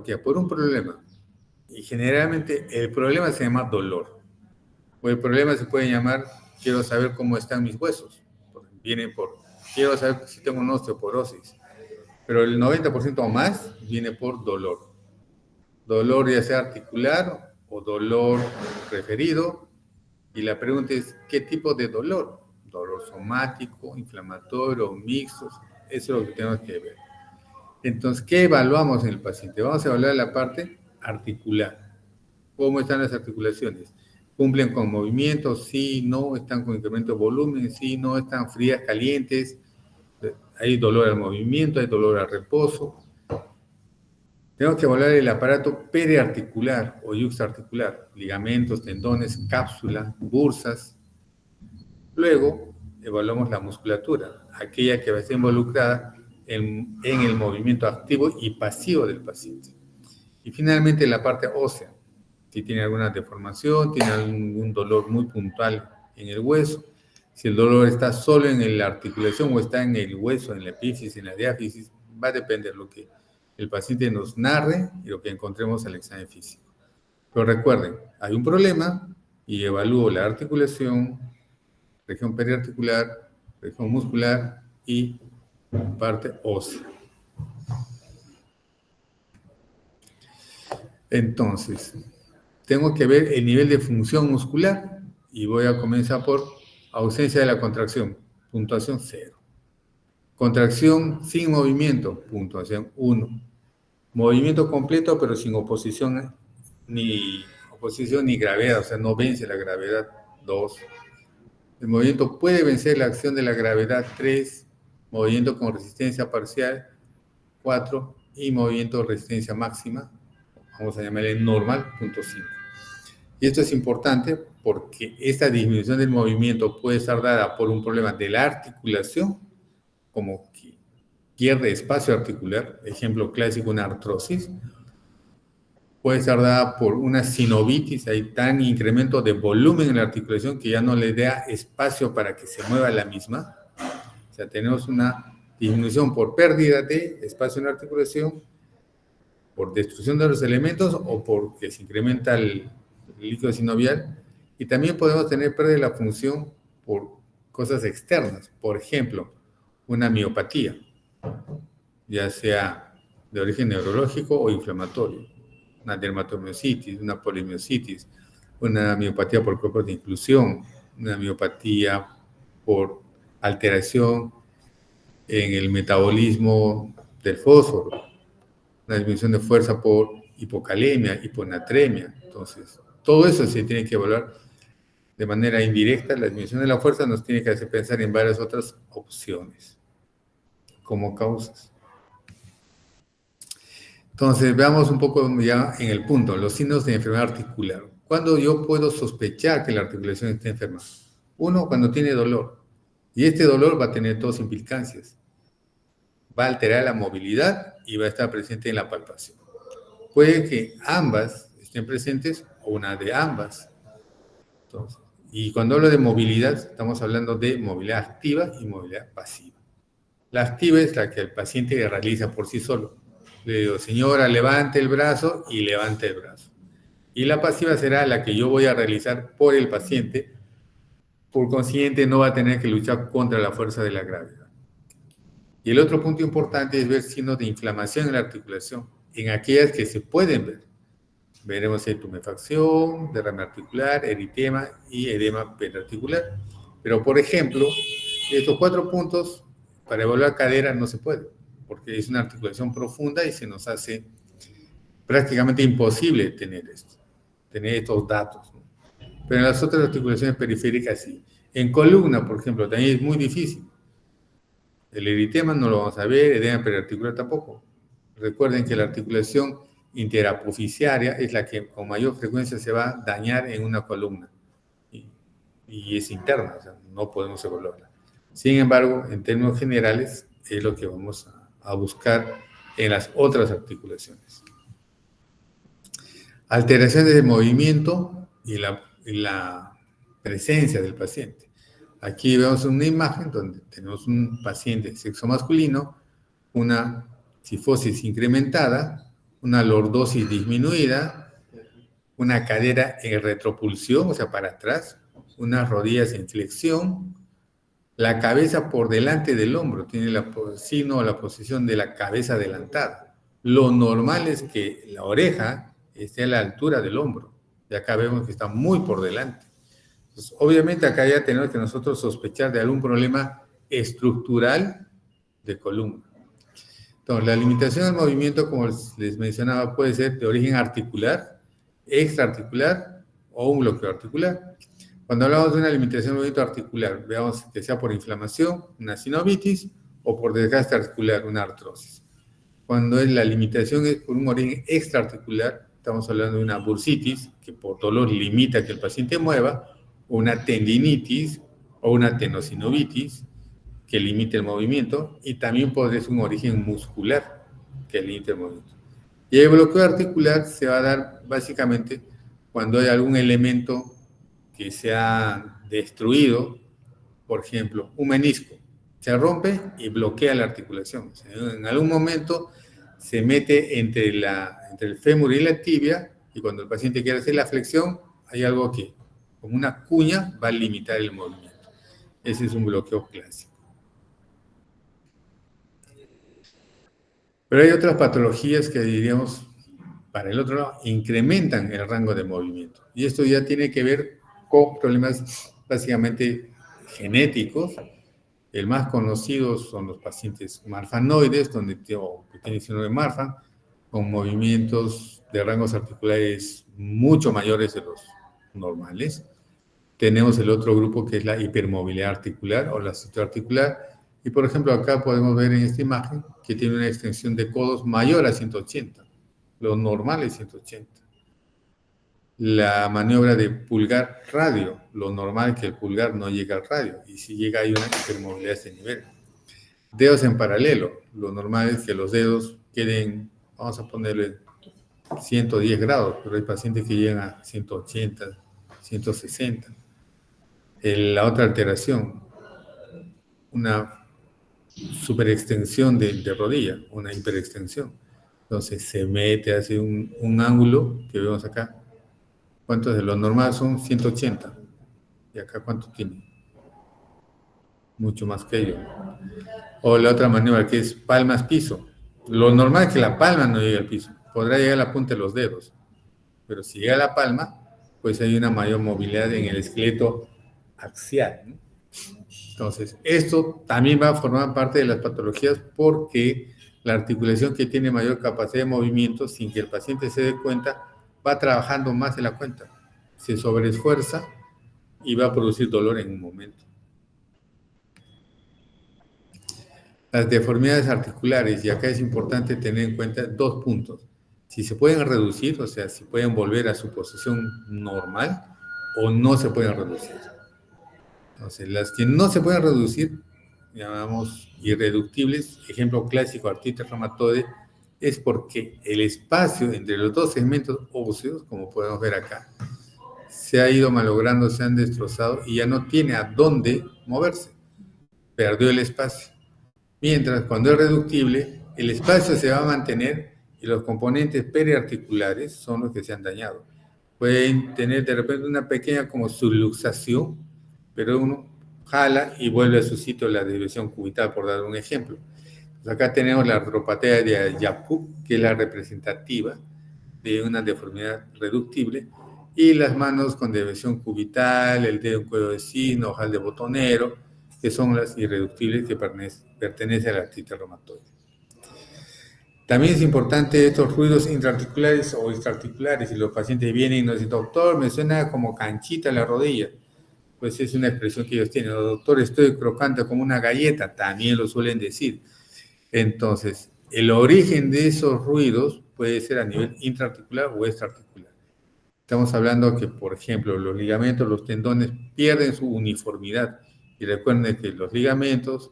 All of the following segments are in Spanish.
que por un problema. Y generalmente el problema se llama dolor. O el problema se puede llamar, quiero saber cómo están mis huesos. Viene por, quiero saber si tengo una osteoporosis. Pero el 90% o más viene por dolor. Dolor ya sea articular o dolor referido. Y la pregunta es, ¿qué tipo de dolor? Dolor somático, inflamatorio, mixtos. Eso es lo que tenemos que ver. Entonces, ¿qué evaluamos en el paciente? Vamos a evaluar la parte articular. ¿Cómo están las articulaciones? ¿Cumplen con movimiento? Sí, no. ¿Están con incremento de volumen? Sí, no. ¿Están frías, calientes? Hay dolor al movimiento, hay dolor al reposo. Tenemos que evaluar el aparato periarticular o yuxtaarticular, ligamentos, tendones, cápsula, bursas. Luego, evaluamos la musculatura, aquella que va a estar involucrada en el movimiento activo y pasivo del paciente. Y finalmente, la parte ósea, si tiene alguna deformación, tiene algún dolor muy puntual en el hueso, si el dolor está solo en la articulación o está en el hueso, en la epífisis, en la diáfisis, va a depender de lo que el paciente nos narre y lo que encontremos al examen físico. Pero recuerden, hay un problema y evalúo la articulación, región periarticular, región muscular y parte ósea. Entonces, tengo que ver el nivel de función muscular y voy a comenzar por ausencia de la contracción, puntuación 0. Contracción sin movimiento, puntuación 1. Movimiento completo pero sin oposición ni gravedad, o sea, no vence la gravedad, 2. El movimiento puede vencer la acción de la gravedad, 3. Movimiento con resistencia parcial, 4. Y movimiento de resistencia máxima, vamos a llamarle normal, punto 5. Y esto es importante porque esta disminución del movimiento puede estar dada por un problema de la articulación, como que pierde espacio articular, ejemplo clásico, una artrosis. Puede estar dada por una sinovitis, hay tan incremento de volumen en la articulación que ya no le da espacio para que se mueva la misma. O sea, tenemos una disminución por pérdida de espacio en la articulación, por destrucción de los elementos o porque se incrementa el líquido sinovial. Y también podemos tener pérdida de la función por cosas externas. Por ejemplo, una miopatía, ya sea de origen neurológico o inflamatorio. Una dermatomiositis, una polimiositis, una miopatía por cuerpos de inclusión, una miopatía por alteración en el metabolismo del fósforo, una disminución de fuerza por hipocalemia, hiponatremia. Entonces, todo eso se tiene que evaluar de manera indirecta. La disminución de la fuerza nos tiene que hacer pensar en varias otras opciones como causas. Entonces, veamos un poco ya en el punto, los signos de enfermedad articular. ¿Cuándo yo puedo sospechar que la articulación está enferma? Uno, cuando tiene dolor. Y este dolor va a tener dos implicancias. Va a alterar la movilidad y va a estar presente en la palpación. Puede que ambas estén presentes o una de ambas. Entonces, y cuando hablo de movilidad, estamos hablando de movilidad activa y movilidad pasiva. La activa es la que el paciente realiza por sí solo. Le digo, señora, levante el brazo y levante el brazo. Y la pasiva será la que yo voy a realizar por el paciente. Por consiguiente, no va a tener que luchar contra la fuerza de la gravedad. Y el otro punto importante es ver signos de inflamación en la articulación, en aquellas que se pueden ver. Veremos si hay tumefacción, derrame articular, eritema y edema periarticular. Pero, por ejemplo, estos 4 puntos, para evaluar cadera no se puede, porque es una articulación profunda y se nos hace prácticamente imposible tener estos datos, ¿no? Pero en las otras articulaciones periféricas sí. En columna, por ejemplo, también es muy difícil. El eritema no lo vamos a ver, edema periarticular tampoco. Recuerden que la articulación interapofisiaria es la que con mayor frecuencia se va a dañar en una columna y es interna, o sea, no podemos evaluarla. Sin embargo, en términos generales, es lo que vamos a buscar en las otras articulaciones. Alteraciones de movimiento y la presencia del paciente. Aquí vemos una imagen donde tenemos un paciente de sexo masculino, una cifosis incrementada, una lordosis disminuida, una cadera en retropulsión, o sea, para atrás, unas rodillas en flexión, la cabeza por delante del hombro, tiene la posición de la cabeza adelantada. Lo normal es que la oreja esté a la altura del hombro, y acá vemos que está muy por delante. Entonces, obviamente acá ya tenemos que nosotros sospechar de algún problema estructural de columna. Entonces, la limitación del movimiento, como les mencionaba, puede ser de origen articular, extraarticular o un bloqueo articular. Cuando hablamos de una limitación del movimiento articular, veamos que sea por inflamación, una sinovitis, o por desgaste articular, una artrosis. Cuando la limitación es por un origen extraarticular, estamos hablando de una bursitis, que por dolor limita que el paciente mueva, o una tendinitis, o una tenosinovitis, que limite el movimiento, y también puede ser un origen muscular, que limite el movimiento. Y el bloqueo articular se va a dar básicamente cuando hay algún elemento que se ha destruido, por ejemplo, un menisco, se rompe y bloquea la articulación. O sea, en algún momento se mete entre el fémur y la tibia, y cuando el paciente quiere hacer la flexión, hay algo que, como una cuña, va a limitar el movimiento. Ese es un bloqueo clásico. Pero hay otras patologías que diríamos, para el otro lado, incrementan el rango de movimiento. Y esto ya tiene que ver con problemas básicamente genéticos. El más conocido son los pacientes marfanoides, donde tienen síndrome de Marfan, con movimientos de rangos articulares mucho mayores de los normales. Tenemos el otro grupo que es la hipermovilidad articular o la articular. Y por ejemplo, acá podemos ver en esta imagen que tiene una extensión de codos mayor a 180. Lo normal es 180. La maniobra de pulgar radio, lo normal es que el pulgar no llega al radio, y si llega hay una hipermovilidad a este nivel. Dedos en paralelo, lo normal es que los dedos queden, vamos a ponerle 110 grados, pero hay pacientes que llegan a 180, 160. La otra alteración, una superextensión de rodilla, una hiperextensión. Entonces se mete, hace un ángulo que vemos acá. ¿Cuántos de lo normal son? 180. ¿Y acá cuánto tiene? Mucho más que ello. O la otra maniobra que es palmas piso. Lo normal es que la palma no llegue al piso. Podrá llegar a la punta de los dedos. Pero si llega a la palma, pues hay una mayor movilidad en el esqueleto axial, ¿no? Entonces, esto también va a formar parte de las patologías porque la articulación que tiene mayor capacidad de movimiento, sin que el paciente se dé cuenta, va trabajando más de la cuenta. Se sobreesfuerza y va a producir dolor en un momento. Las deformidades articulares, y acá es importante tener en cuenta dos puntos. Si se pueden reducir, o sea, si pueden volver a su posición normal o no se pueden reducir. Entonces, las que no se pueden reducir, llamamos irreductibles, ejemplo clásico, artritis reumatoide, es porque el espacio entre los dos segmentos óseos, como podemos ver acá, se ha ido malogrando, se han destrozado y ya no tiene a dónde moverse. Perdió el espacio. Mientras, cuando es reductible, el espacio se va a mantener y los componentes periarticulares son los que se han dañado. Pueden tener de repente una pequeña como subluxación, pero uno jala y vuelve a su sitio la desviación cubital, por dar un ejemplo. Pues acá tenemos la artropatía de Yacoub, que es la representativa de una deformidad reductible, y las manos con desviación cubital, el dedo en cuello de cisne, ojal de botonero, que son las irreductibles que pertenecen a la artritis reumatoide. También es importante estos ruidos intraarticulares o extraarticulares. Si los pacientes vienen y nos dicen, doctor, me suena como canchita la rodilla, pues es una expresión que ellos tienen. Doctor, estoy crocante como una galleta, también lo suelen decir. Entonces, el origen de esos ruidos puede ser a nivel intraarticular o extraarticular. Estamos hablando que, por ejemplo, los ligamentos, los tendones pierden su uniformidad. Y recuerden que los ligamentos,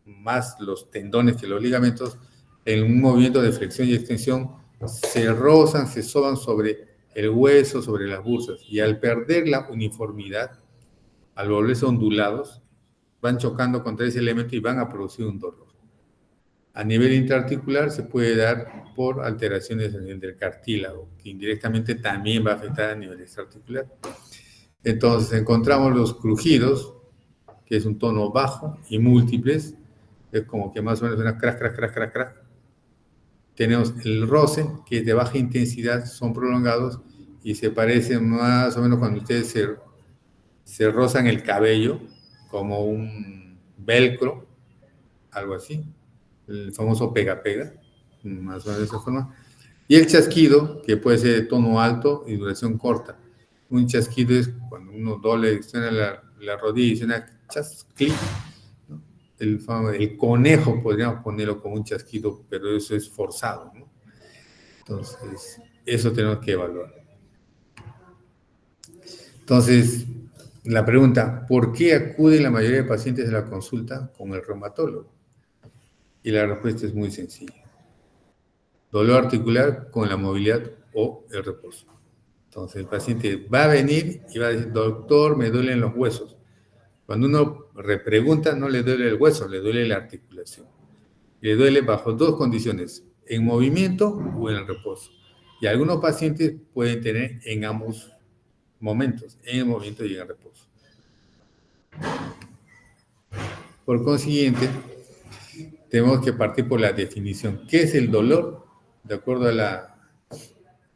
más los tendones que los ligamentos, en un movimiento de flexión y extensión, se rozan, se soban sobre el hueso, sobre las bursas. Y al perder la uniformidad, al volverse ondulados, van chocando contra ese elemento y van a producir un dolor. A nivel intraarticular se puede dar por alteraciones a nivel del cartílago, que indirectamente también va a afectar a nivel extraarticular. Entonces encontramos los crujidos, que es un tono bajo, y múltiples, es como que más o menos suena crack, crack, crack, crack, crack. Tenemos el roce, que es de baja intensidad, son prolongados y se parecen más o menos cuando ustedes se rozan el cabello, como un velcro, algo así, el famoso pega-pega, más o menos de esa forma. Y el chasquido, que puede ser de tono alto y duración corta. Un chasquido es cuando uno doble, suena la rodilla y suena chas, clic. ¿No? El conejo podríamos ponerlo como un chasquido, pero eso es forzado, ¿no? Entonces, eso tenemos que evaluar. Entonces, la pregunta, ¿por qué acuden la mayoría de pacientes a la consulta con el reumatólogo? Y la respuesta es muy sencilla. Dolor articular con la movilidad o el reposo. Entonces, el paciente va a venir y va a decir, doctor, me duelen los huesos. Cuando uno repregunta, no le duele el hueso, le duele la articulación. Le duele bajo dos condiciones, en movimiento o en el reposo. Y algunos pacientes pueden tener en ambos momentos, en el movimiento y en el reposo. Por consiguiente, tenemos que partir por la definición. ¿Qué es el dolor? De acuerdo a la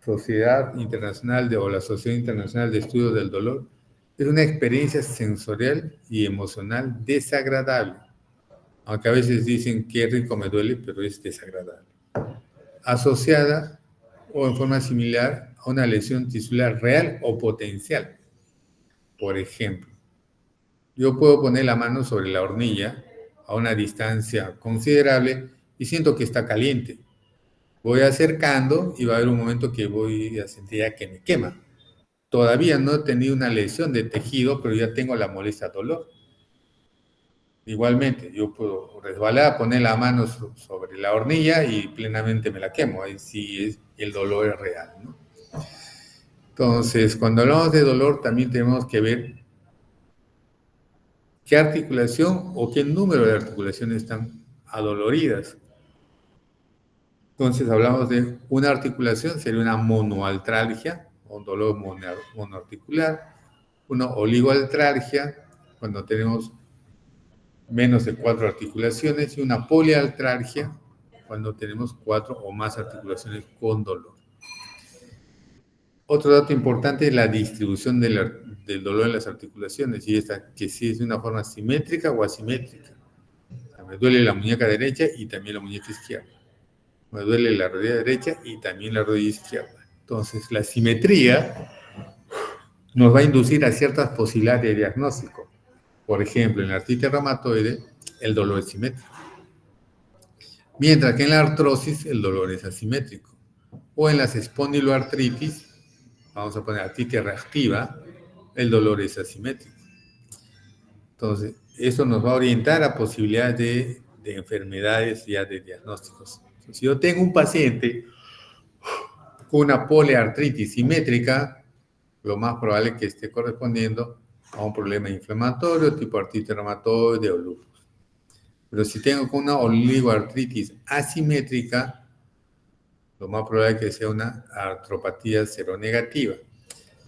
Sociedad Internacional o la Sociedad Internacional de Estudios del Dolor, es una experiencia sensorial y emocional desagradable. Aunque a veces dicen qué rico me duele, pero es desagradable. Asociada o en forma similar a una lesión tisular real o potencial. Por ejemplo, yo puedo poner la mano sobre la hornilla a una distancia considerable y siento que está caliente. Voy acercando y va a haber un momento que voy a sentir ya que me quema. Todavía no he tenido una lesión de tejido, pero ya tengo la molestia, dolor. Igualmente, yo puedo resbalar, poner la mano sobre la hornilla y plenamente me la quemo. Ahí sí el dolor es real, ¿no? Entonces, cuando hablamos de dolor, también tenemos que ver qué articulación o qué número de articulaciones están adoloridas. Entonces, hablamos de una articulación, sería una monoartralgia, un dolor monoarticular, una oligoartralgia, cuando tenemos menos de 4 articulaciones, y una poliartralgia, cuando tenemos 4 o más articulaciones con dolor. Otro dato importante es la distribución del dolor en las articulaciones, y esta que si es de una forma simétrica o asimétrica. O sea, me duele la muñeca derecha y también la muñeca izquierda. Me duele la rodilla derecha y también la rodilla izquierda. Entonces, la simetría nos va a inducir a ciertas posibilidades de diagnóstico. Por ejemplo, en la artritis reumatoide, el dolor es simétrico. Mientras que en la artrosis, el dolor es asimétrico. O en las espondiloartritis, vamos a poner artritis reactiva, el dolor es asimétrico. Entonces, eso nos va a orientar a posibilidades de enfermedades ya de diagnósticos. Entonces, si yo tengo un paciente con una poliartritis simétrica, lo más probable es que esté correspondiendo a un problema inflamatorio tipo artritis reumatoide o lupus. Pero si tengo una oligoartritis asimétrica, lo más probable es que sea una artropatía seronegativa.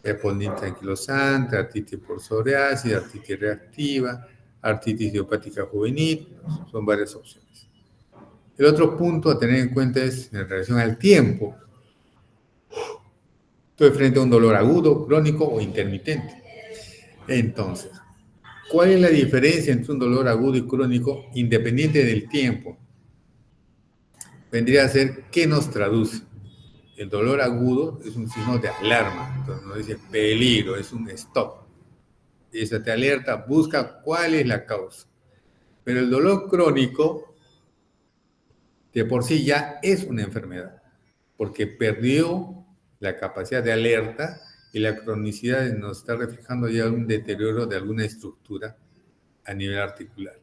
Respondente anquilosante, artritis por psoriasis, artritis reactiva, artritis idiopática juvenil, son varias opciones. El otro punto a tener en cuenta es en relación al tiempo. Estoy frente a un dolor agudo, crónico o intermitente. Entonces, ¿cuál es la diferencia entre un dolor agudo y crónico independiente del tiempo? Vendría a ser, ¿qué nos traduce? El dolor agudo es un signo de alarma, entonces nos dice peligro, es un stop. Y eso te alerta, busca cuál es la causa. Pero el dolor crónico, de por sí ya es una enfermedad, porque perdió la capacidad de alerta y la cronicidad nos está reflejando ya un deterioro de alguna estructura a nivel articular.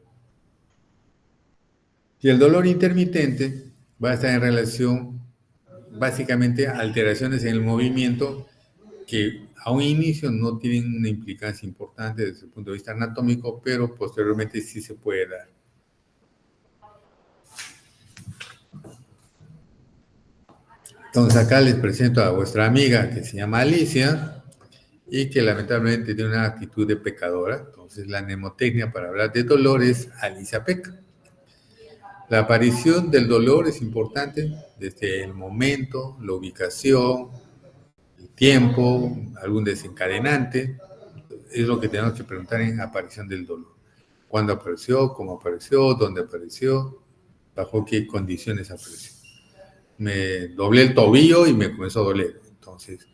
Y el dolor intermitente va a estar en relación básicamente a alteraciones en el movimiento que a un inicio no tienen una implicancia importante desde el punto de vista anatómico, pero posteriormente sí se puede dar. Entonces acá les presento a vuestra amiga que se llama Alicia y que lamentablemente tiene una actitud de pecadora. Entonces la mnemotecnia para hablar de dolor es Alicia peca. La aparición del dolor es importante desde el momento, la ubicación, el tiempo, algún desencadenante. Es lo que tenemos que preguntar en aparición del dolor. ¿Cuándo apareció? ¿Cómo apareció? ¿Dónde apareció? ¿Bajo qué condiciones apareció? Me doblé el tobillo y me comenzó a doler. Entonces,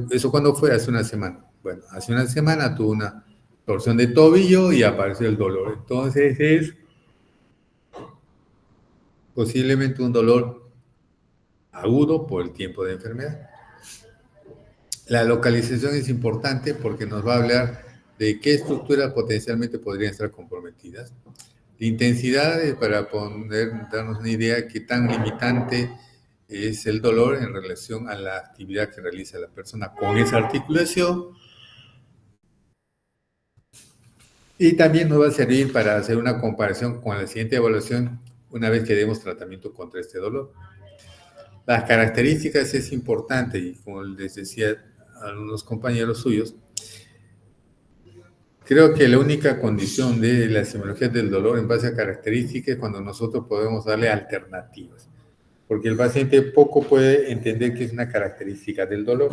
¿eso cuándo fue? Hace una semana. Bueno, hace una semana tuve una torsión de tobillo y apareció el dolor. Entonces es posiblemente un dolor agudo por el tiempo de enfermedad. La localización es importante porque nos va a hablar de qué estructuras potencialmente podrían estar comprometidas. La intensidad es para poder darnos una idea de qué tan limitante es el dolor en relación a la actividad que realiza la persona con esa articulación. Y también nos va a servir para hacer una comparación con la siguiente evaluación una vez que demos tratamiento contra este dolor. Las características es importante y como les decía a algunos compañeros suyos, creo que la única condición de la semiología del dolor en base a características es cuando nosotros podemos darle alternativas, porque el paciente poco puede entender qué es una característica del dolor.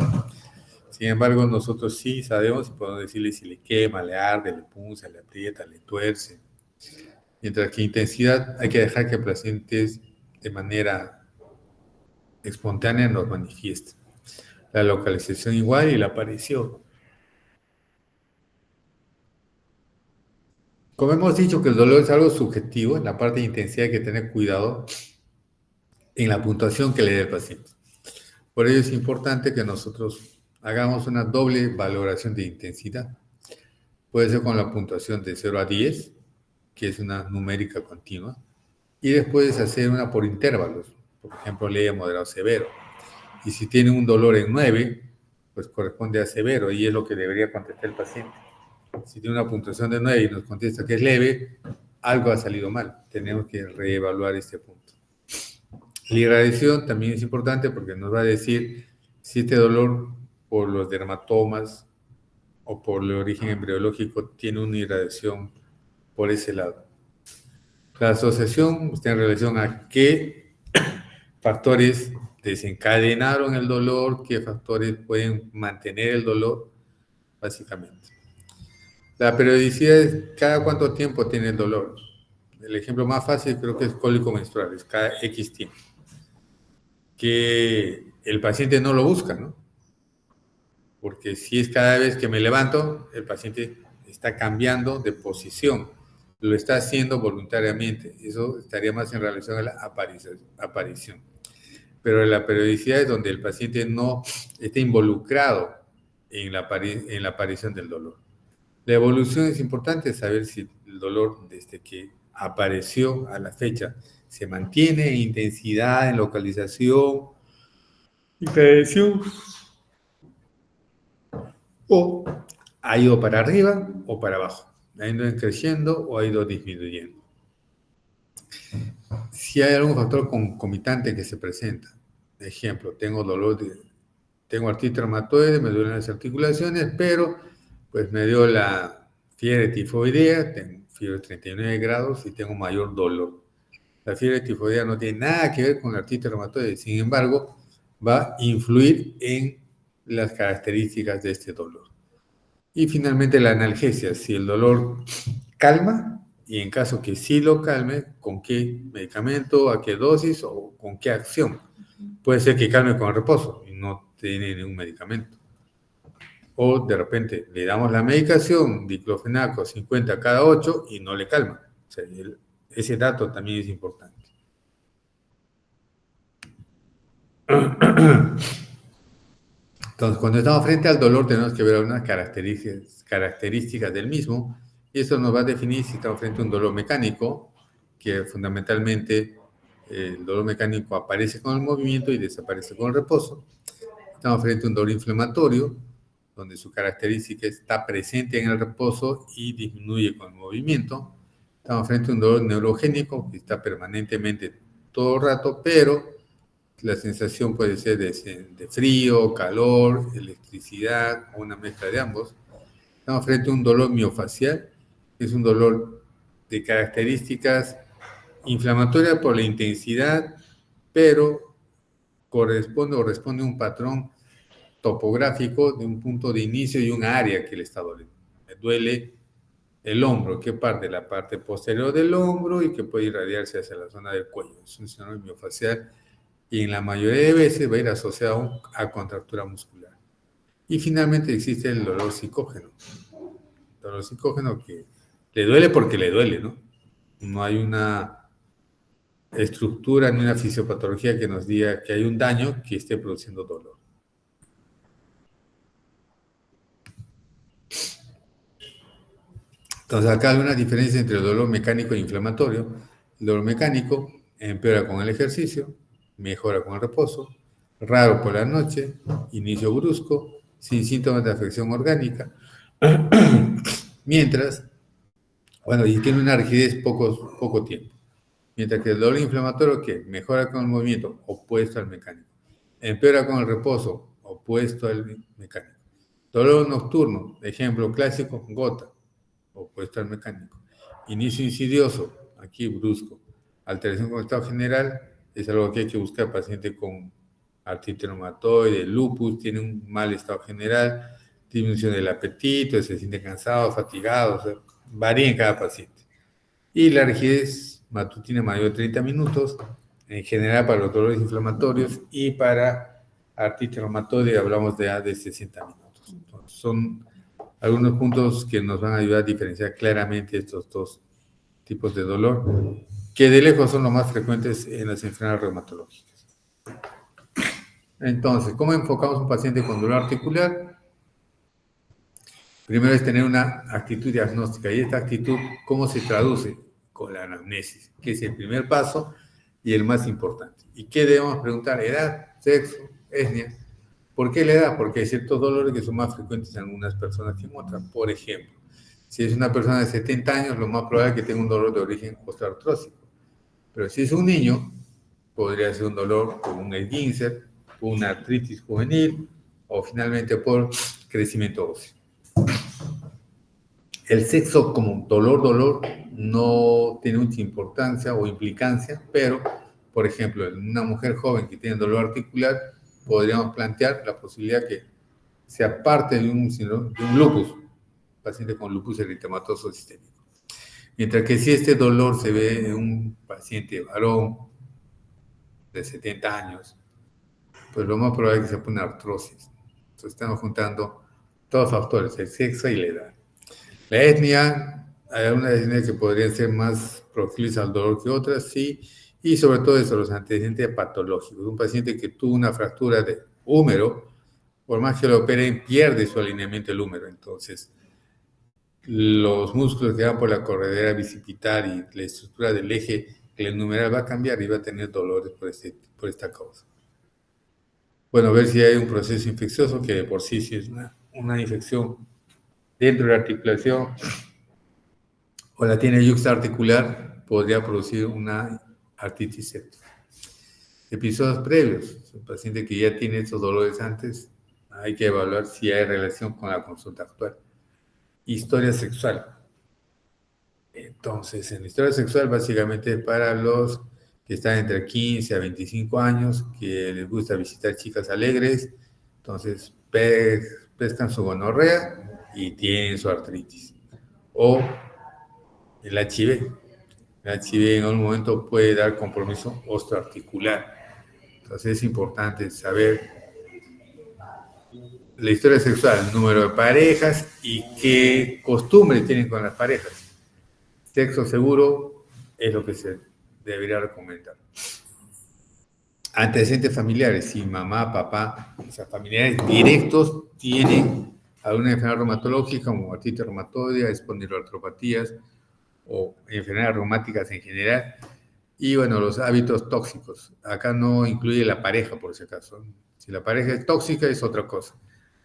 Sin embargo, nosotros sí sabemos y podemos decirle si le quema, le arde, le punza, le aprieta, le tuerce. Mientras que intensidad hay que dejar que el paciente de manera espontánea nos manifieste. La localización igual y la aparición. Como hemos dicho que el dolor es algo subjetivo, en la parte de intensidad hay que tener cuidado en la puntuación que le dé el paciente. Por ello es importante que nosotros hagamos una doble valoración de intensidad. Puede ser con la puntuación de 0 a 10, que es una numérica continua, y después hacer una por intervalos, por ejemplo, leve, moderado, severo. Y si tiene un dolor en 9, pues corresponde a severo, y es lo que debería contestar el paciente. Si tiene una puntuación de 9 y nos contesta que es leve, algo ha salido mal. Tenemos que reevaluar este punto. La irradiación también es importante porque nos va a decir si este dolor por los dermatomas o por el origen embriológico tiene una irradiación por ese lado. La asociación está en relación a qué factores desencadenaron el dolor, qué factores pueden mantener el dolor, básicamente. La periodicidad es cada cuánto tiempo tiene el dolor. El ejemplo más fácil creo que es cólico menstrual, es cada X tiempo. Que el paciente no lo busca, ¿no? Porque si es cada vez que me levanto, el paciente está cambiando de posición, lo está haciendo voluntariamente. Eso estaría más en relación a la aparición. Pero la periodicidad es donde el paciente no está involucrado en la aparición del dolor. La evolución es importante saber si el dolor desde que apareció a la fecha se mantiene en intensidad, en localización, interacción, o ha ido para arriba o para abajo, ha ido creciendo o ha ido disminuyendo. Si hay algún factor concomitante que se presenta, ejemplo, tengo artritis reumatoide, me duelen las articulaciones, pero pues me dio la fiebre tifoidea, tengo fiebre de 39 grados y tengo mayor dolor. La fiebre tifoidea no tiene nada que ver con la artritis reumatoide, sin embargo, va a influir en las características de este dolor. Y finalmente la analgesia, si el dolor calma y en caso que sí lo calme, ¿con qué medicamento, a qué dosis o con qué acción? Puede ser que calme con reposo y no tiene ningún medicamento. O de repente le damos la medicación, diclofenaco 50 cada 8 y no le calma. O sea, ese dato también es importante. Entonces, cuando estamos frente al dolor, tenemos que ver algunas características del mismo, y eso nos va a definir si estamos frente a un dolor mecánico, que fundamentalmente el dolor mecánico aparece con el movimiento y desaparece con el reposo. Estamos frente a un dolor inflamatorio, donde su característica está presente en el reposo y disminuye con el movimiento. Estamos frente a un dolor neurogénico, que está permanentemente todo el rato, pero La sensación puede ser de frío, calor, electricidad o una mezcla de ambos. Estamos frente a un dolor miofacial, que es un dolor de características inflamatorias por la intensidad, pero responde a un patrón topográfico de un punto de inicio y un área que le está doliendo. Me duele el hombro, ¿qué parte? La parte posterior del hombro y que puede irradiarse hacia la zona del cuello. Es un síndrome miofacial y en la mayoría de veces va a ir asociado a contractura muscular. Y finalmente existe el dolor psicógeno. El dolor psicógeno que le duele porque le duele, ¿no? No hay una estructura ni una fisiopatología que nos diga que hay un daño que esté produciendo dolor. Entonces acá hay una diferencia entre el dolor mecánico e inflamatorio. El dolor mecánico empeora con el ejercicio, mejora con el reposo, raro por la noche, inicio brusco, sin síntomas de afección orgánica, mientras, bueno, y tiene una rigidez poco tiempo. Mientras que el dolor inflamatorio, que mejora con el movimiento, opuesto al mecánico. Empeora con el reposo, opuesto al mecánico. Dolor nocturno, ejemplo clásico, gota, opuesto al mecánico. Inicio insidioso, aquí brusco. Alteración con el estado general, es algo que hay que buscar. Paciente con artritis reumatoide, lupus, tiene un mal estado general, disminución del apetito, se siente cansado, fatigado, o sea, varía en cada paciente. Y la rigidez matutina mayor de 30 minutos, en general para los dolores inflamatorios, y para artritis reumatoide hablamos de 60 minutos. Entonces, son algunos puntos que nos van a ayudar a diferenciar claramente estos dos tipos de dolor, que de lejos son los más frecuentes en las enfermedades reumatológicas. Entonces, ¿cómo enfocamos a un paciente con dolor articular? Primero es tener una actitud diagnóstica, y esta actitud, ¿cómo se traduce? Con la anamnesis, que es el primer paso y el más importante. ¿Y qué debemos preguntar? Edad, sexo, etnia. ¿Por qué la edad? Porque hay ciertos dolores que son más frecuentes en algunas personas que en otras. Por ejemplo, si es una persona de 70 años, lo más probable es que tenga un dolor de origen osteoartrósico. Pero si es un niño, podría ser un dolor por un esguince, una artritis juvenil o finalmente por crecimiento óseo. El sexo como dolor no tiene mucha importancia o implicancia, pero, por ejemplo, en una mujer joven que tiene dolor articular, podríamos plantear la posibilidad que sea parte de un lupus, paciente con lupus eritematoso sistémico. Mientras que si este dolor se ve en un paciente varón de 70 años, pues lo más probable es que se pone artrosis. Entonces estamos juntando todos los factores, el sexo y la edad. La etnia, hay algunas etnias que podrían ser más proclives al dolor que otras, sí, y sobre todo eso, los antecedentes patológicos. Un paciente que tuvo una fractura de húmero, por más que lo operen, pierde su alineamiento del húmero. Entonces, los músculos que van por la corredera bicipital y la estructura del eje glenohumeral va a cambiar y va a tener dolores por esta causa. Bueno, ver si hay un proceso infeccioso, que de por sí es una infección dentro de la articulación o la tiene yuxtaarticular, podría producir una artritis sepsis. Episodios previos, un paciente que ya tiene estos dolores antes, hay que evaluar si hay relación con la consulta actual. Historia sexual. Entonces, en la historia sexual, básicamente para los que están entre 15 a 25 años, que les gusta visitar chicas alegres, entonces pescan su gonorrea y tienen su artritis. O el HIV. El HIV en algún momento puede dar compromiso osteoarticular. Entonces es importante saber la historia sexual, el número de parejas y qué costumbres tienen con las parejas. Sexo seguro es lo que se debería recomendar. Antecedentes familiares, si mamá, papá, o sea, familiares directos tienen alguna enfermedad reumatológica como artritis reumatoide, espondiloartropatías o enfermedades reumáticas en general. Y bueno, los hábitos tóxicos. Acá no incluye la pareja, por si acaso. Si la pareja es tóxica, es otra cosa.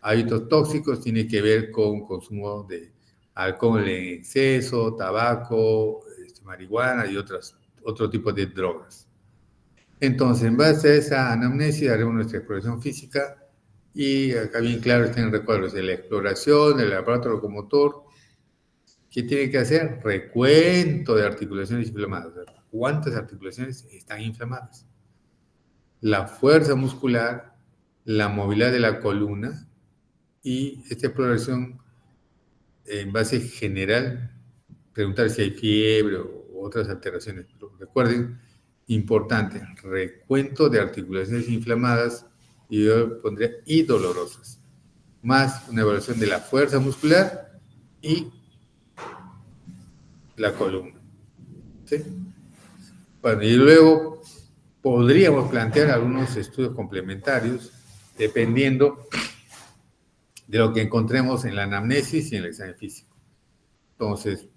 Hábitos tóxicos tiene que ver con consumo de alcohol en exceso, tabaco, marihuana y otro tipo de drogas. Entonces, en base a esa anamnesis, haremos nuestra exploración física y acá bien claro están recuadros de la exploración, del aparato locomotor. ¿Qué tiene que hacer? Recuento de articulaciones inflamadas. ¿Cuántas articulaciones están inflamadas? La fuerza muscular, la movilidad de la columna y esta exploración en base general, preguntar si hay fiebre o otras alteraciones. Pero recuerden, importante, recuento de articulaciones inflamadas y yo pondría y dolorosas, más una evaluación de la fuerza muscular y la columna. ¿Sí? Bueno, y luego podríamos plantear algunos estudios complementarios dependiendo de lo que encontremos en la anamnesis y en el examen físico. Entonces,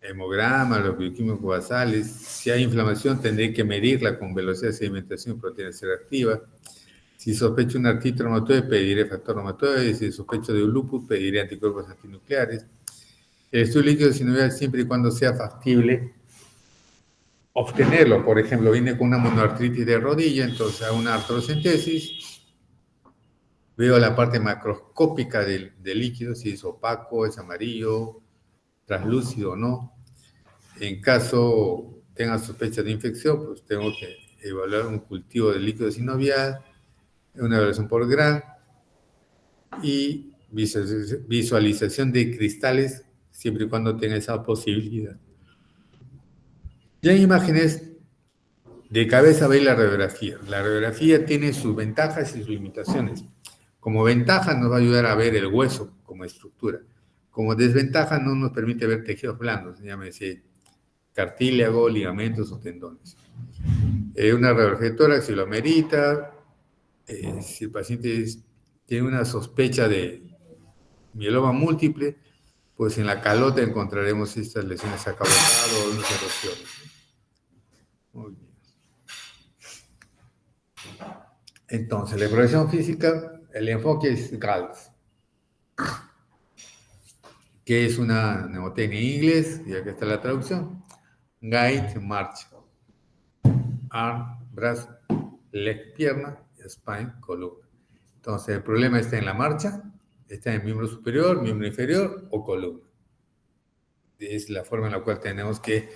hemograma, los bioquímicos basales, si hay inflamación tendré que medirla con velocidad de sedimentación y proteína C reactiva. Si sospecho un artritis reumatoide, pediré factor reumatoide. Si sospecho de un lupus, pediré anticuerpos antinucleares. El estudio líquido sinovial siempre y cuando sea factible obtenerlo. Por ejemplo, viene con una monoartritis de rodilla, entonces hago una artrocentesis, veo la parte macroscópica del líquido, si es opaco, es amarillo, translúcido o no. En caso tenga sospecha de infección, pues tengo que evaluar un cultivo de líquido sinovial, una evaluación por Gram y visualización de cristales, siempre y cuando tenga esa posibilidad. Ya en imágenes de cabeza veis la radiografía. La radiografía tiene sus ventajas y sus limitaciones. Como ventaja nos va a ayudar a ver el hueso como estructura. Como desventaja no nos permite ver tejidos blandos, llámese cartílago, ligamentos o tendones. Una radiografía de tórax si lo amerita, si el paciente tiene una sospecha de mieloma múltiple, pues en la calota encontraremos estas lesiones a cabo o unas erosiones. Muy bien. Entonces, la exploración física, el enfoque es GALF, que es una mnemotecnia en inglés, y aquí está la traducción. Gait, marcha. Arm, brazo. Leg, pierna. Spine, columna. Entonces, el problema está en la marcha, está en el miembro superior, miembro inferior o columna. Es la forma en la cual tenemos que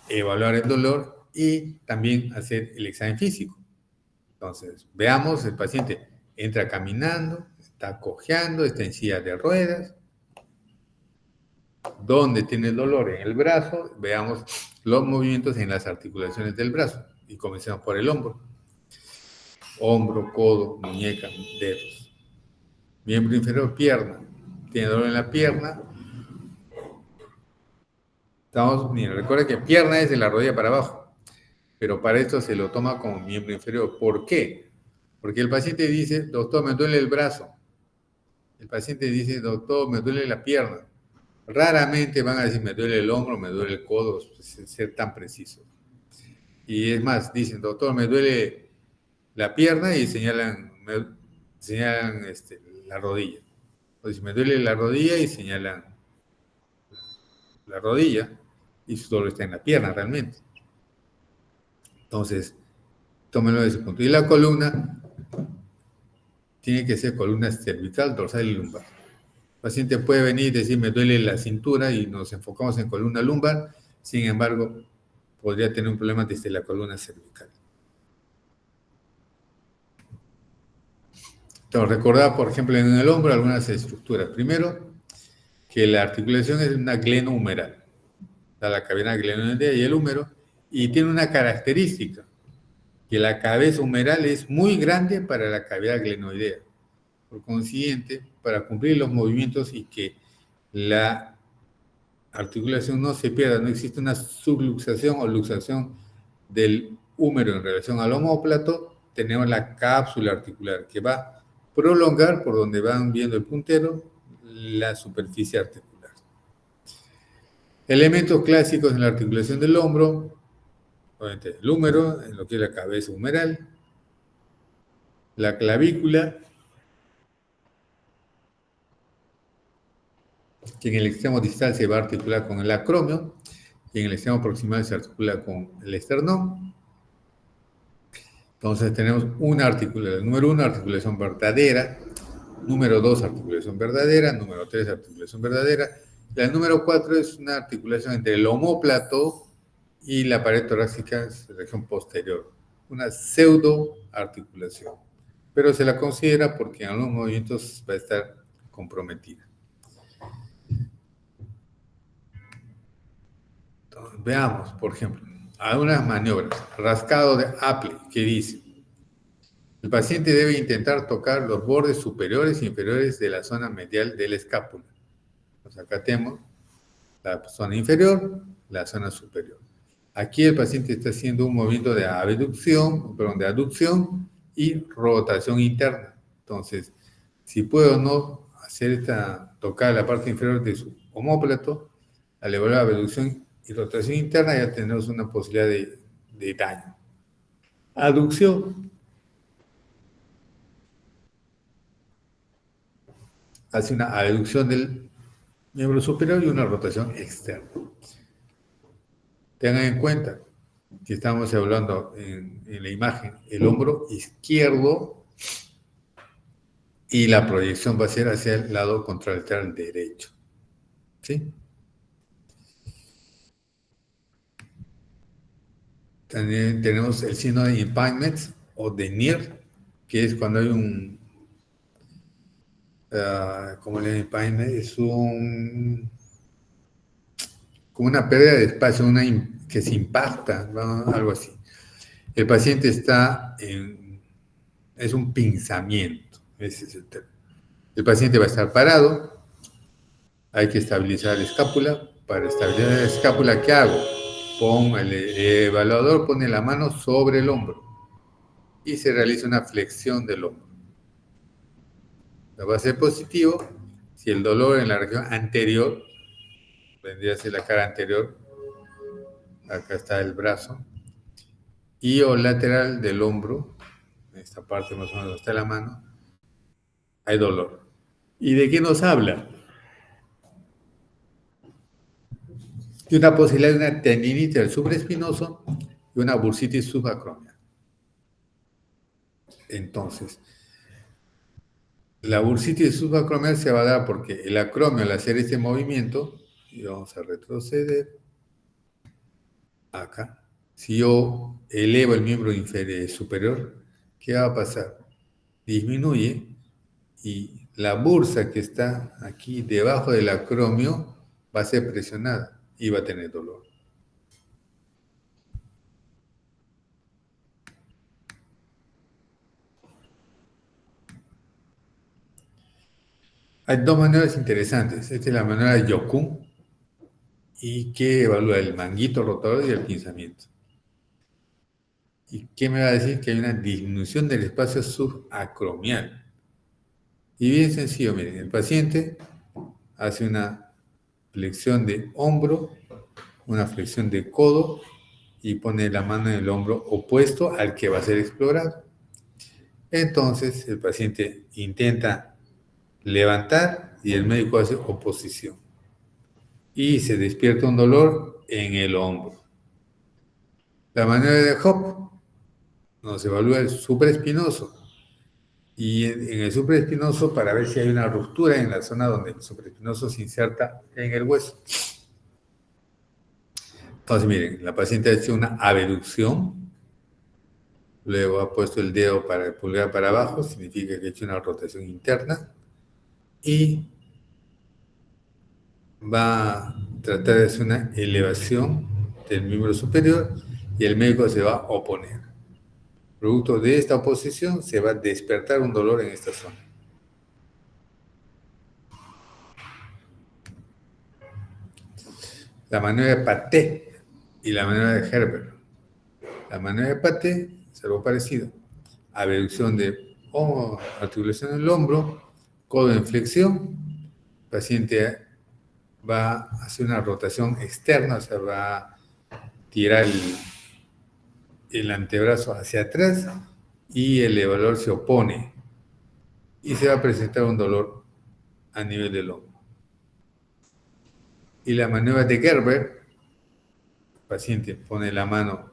evaluar el dolor y también hacer el examen físico. Entonces, veamos, el paciente entra caminando, está cojeando, está en silla de ruedas. ¿Dónde tiene el dolor? En el brazo. Veamos los movimientos en las articulaciones del brazo. Y comencemos por el hombro. Hombro, codo, muñeca, dedos. Miembro inferior, pierna. Tiene dolor en la pierna. Mira, recuerda que pierna es de la rodilla para abajo. Pero para esto se lo toma como miembro inferior. ¿Por qué? Porque el paciente dice, doctor, me duele el brazo. El paciente dice, doctor, me duele la pierna. Raramente van a decir, me duele el hombro, me duele el codo, sin ser tan preciso. Y es más, dicen, doctor, me duele la pierna y señalan la rodilla. O dicen, me duele la rodilla y señalan la rodilla y su dolor está en la pierna realmente. Entonces, tómenlo de ese punto. Y la columna tiene que ser columna cervical, dorsal y lumbar. El paciente puede venir y decir, me duele la cintura y nos enfocamos en columna lumbar, sin embargo, podría tener un problema desde la columna cervical. Entonces, recordar, por ejemplo, en el hombro algunas estructuras. Primero, que la articulación es una glenohumeral. Está la cavidad glenoidea y el húmero, y tiene una característica, que la cabeza humeral es muy grande para la cavidad glenoidea. Por consiguiente, para cumplir los movimientos y que la articulación no se pierda, no existe una subluxación o luxación del húmero en relación al omóplato, tenemos la cápsula articular que va a prolongar por donde van viendo el puntero la superficie articular. Elementos clásicos en la articulación del hombro, obviamente el húmero, en lo que es la cabeza humeral, la clavícula, que en el extremo distal se va a articular con el acromio, y en el extremo proximal se articula con el esternón. Entonces tenemos una articulación. Número 1, articulación verdadera. Número 2, articulación verdadera. Número 3, articulación verdadera. La número 4 es una articulación entre el omóplato y la pared torácica, región posterior. Una pseudoarticulación. Pero se la considera porque en algunos movimientos va a estar comprometida. Entonces, veamos, por ejemplo, algunas maniobras. Rascado de Aple, que dice: el paciente debe intentar tocar los bordes superiores e inferiores de la zona medial de la escápula. Pues acá tenemos la zona inferior, la zona superior. Aquí el paciente está haciendo un movimiento de abducción, perdón, de aducción y rotación interna. Entonces, si puedo o no hacer tocar la parte inferior de su omóplato, al evaluar abducción y rotación interna, ya tenemos una posibilidad de daño. Aducción. Hace una abducción del miembro superior y una rotación externa. Tengan en cuenta que estamos hablando en la imagen, el hombro izquierdo, y la proyección va a ser hacia el lado contralateral derecho. ¿Sí? También tenemos el signo de impairment o de NIR, que es cuando hay un, como le impairment, es como una pérdida de espacio, que se impacta, ¿no? Algo así. El paciente es un pinzamiento, ese es el término. El paciente va a estar parado, hay que estabilizar la escápula. Para estabilizar la escápula, ¿qué hago? El evaluador pone la mano sobre el hombro y se realiza una flexión del hombro. Va a ser positivo si el dolor en la región anterior, vendría a ser la cara anterior, acá está el brazo, y o lateral del hombro, en esta parte más o menos donde está la mano, hay dolor. ¿Y de qué nos habla? De una posibilidad de una tendinitis del supraespinoso y una bursitis subacromial. Entonces, la bursitis subacromial se va a dar porque el acromio, al hacer este movimiento, y vamos a retroceder acá, si yo elevo el miembro inferior superior, ¿qué va a pasar? Disminuye y la bursa que está aquí debajo del acromio va a ser presionada y va a tener dolor. Hay dos maneras interesantes. Esta es la manera de Yokun, y que evalúa el manguito rotador y el pinzamiento. ¿Y qué me va a decir? Que hay una disminución del espacio subacromial. Y bien sencillo, miren, el paciente hace una flexión de hombro, una flexión de codo y pone la mano en el hombro opuesto al que va a ser explorado. Entonces el paciente intenta levantar y el médico hace oposición. Y se despierta un dolor en el hombro. La manera de Hop nos evalúa el supraespinoso. Y en el supraespinoso, para ver si hay una ruptura en la zona donde el supraespinoso se inserta en el hueso. Entonces, miren, la paciente ha hecho una abducción, luego ha puesto el dedo para el pulgar para abajo, significa que ha hecho una rotación interna, y va a tratar de hacer una elevación del miembro superior y el médico se va a oponer. Producto de esta oposición se va a despertar un dolor en esta zona. La maniobra de Paté y la maniobra de Herbert. La maniobra de Paté es algo parecido. Abducción de articulación del hombro, codo en flexión. El paciente va a hacer una rotación externa, o sea, va a tirar el antebrazo hacia atrás y el elevador se opone y se va a presentar un dolor a nivel del hombro. Y la maniobra de Gerber, el paciente pone la mano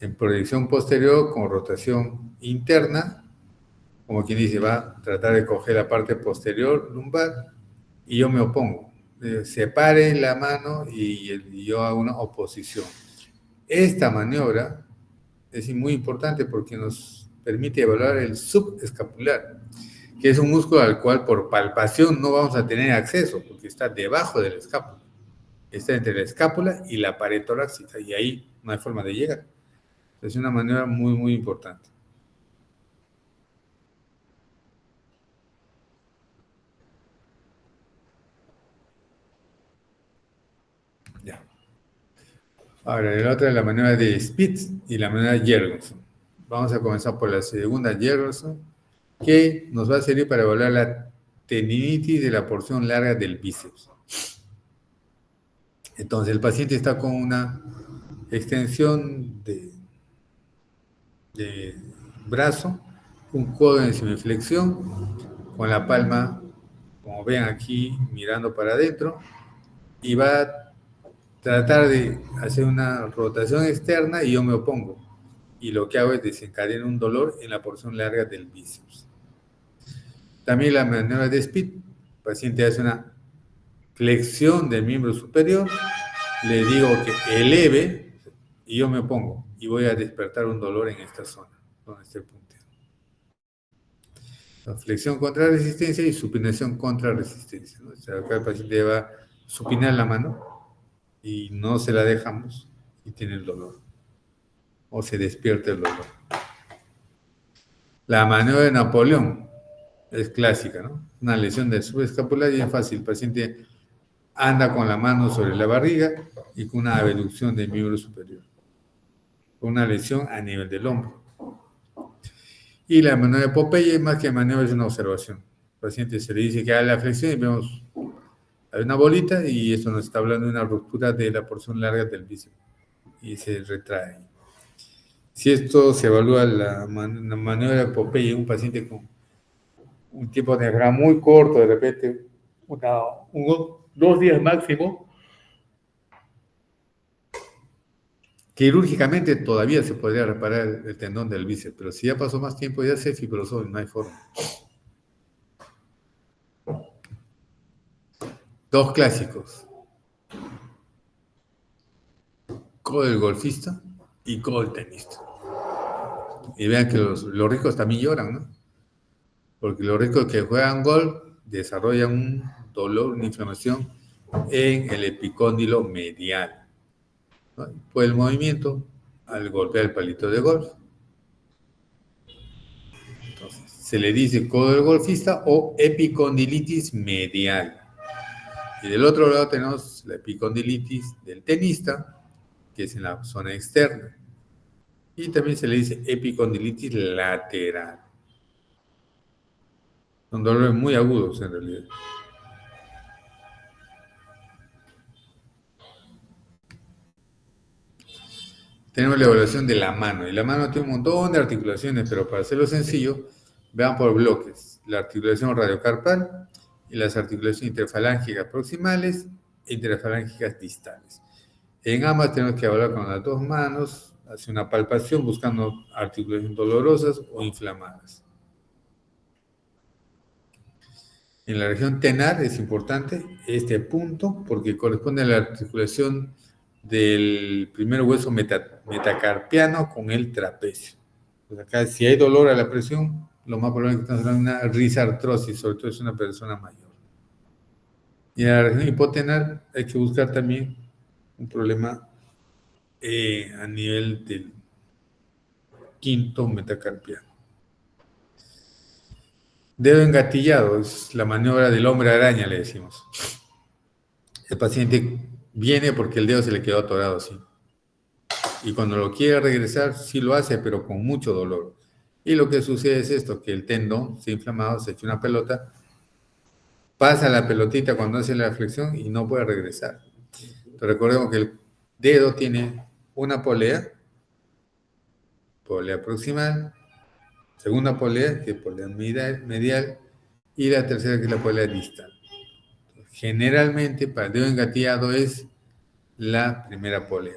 en proyección posterior con rotación interna, como quien dice, va a tratar de coger la parte posterior lumbar y yo me opongo. Separe la mano y yo hago una oposición. Esta maniobra es muy importante porque nos permite evaluar el subescapular, que es un músculo al cual por palpación no vamos a tener acceso, porque está debajo de la escápula. Está entre la escápula y la pared torácica, y ahí no hay forma de llegar. Es una maniobra muy, muy importante. Ya. Ahora, la otra es la maniobra de Spitz y la maniobra de Jergensen. Vamos a comenzar por la segunda Jergensen, que nos va a servir para evaluar la tendinitis de la porción larga del bíceps. Entonces, el paciente está con una extensión de brazo, un codo en semiflexión, con la palma, como ven aquí, mirando para adentro, y va a tratar de hacer una rotación externa y yo me opongo. Y lo que hago es desencadenar un dolor en la porción larga del bíceps. También la maniobra de Spitz, el paciente hace una flexión del miembro superior, le digo que eleve y yo me opongo y voy a despertar un dolor en esta zona, donde está el puntero. La flexión contra resistencia y supinación contra resistencia, ¿no? O sea, acá el paciente va a supinar la mano y no se la dejamos y tiene el dolor o se despierta el dolor. La maniobra de Napoleón es clásica, ¿no? Una lesión del subescapular y es fácil. El paciente anda con la mano sobre la barriga y con una abducción del miembro superior, con una lesión a nivel del hombro. Y la maniobra de Popeye, más que maniobra, es una observación. El paciente se le dice que haga la flexión y vemos, hay una bolita y esto nos está hablando de una ruptura de la porción larga del bíceps y se retrae. Si esto se evalúa la maniobra de Popeye en un paciente con un tiempo de enfermedad muy corto, de repente, 2 días máximo, quirúrgicamente todavía se podría reparar el tendón del bíceps, pero si ya pasó más tiempo, ya se fibrosó y no hay forma. Dos clásicos: codo del golfista y codo del tenista. Y vean que los ricos también lloran, ¿no? Porque los ricos que juegan golf desarrollan un dolor, una inflamación en el epicóndilo medial, ¿no? Por el movimiento al golpear el palito de golf. Entonces, se le dice codo del golfista o epicondilitis medial. Y del otro lado tenemos la epicondilitis del tenista, que es en la zona externa. Y también se le dice epicondilitis lateral. Son dolores muy agudos en realidad. Tenemos la evaluación de la mano. Y la mano tiene un montón de articulaciones, pero para hacerlo sencillo, vean por bloques. La articulación radiocarpal y las articulaciones interfalángicas proximales e interfalángicas distales. En ambas tenemos que evaluar con las dos manos, hacer una palpación buscando articulaciones dolorosas o inflamadas. En la región tenar es importante este punto porque corresponde a la articulación del primer hueso metacarpiano con el trapecio. Pues acá, si hay dolor a la presión, lo más probable es que estamos hablando de una risartrosis, sobre todo si es una persona mayor. Y en la región hipotenar hay que buscar también un problema a nivel del quinto metacarpiano. Dedo engatillado es la maniobra del hombre araña, le decimos. El paciente viene porque el dedo se le quedó atorado así. Y cuando lo quiere regresar, sí lo hace, pero con mucho dolor. Y lo que sucede es esto, que el tendón se ha inflamado, se echa una pelota, pasa la pelotita cuando hace la flexión y no puede regresar. Entonces recordemos que el dedo tiene una polea proximal, segunda polea, que es polea medial, y la tercera, que es la polea distal. Generalmente, para el dedo engatillado es la primera polea.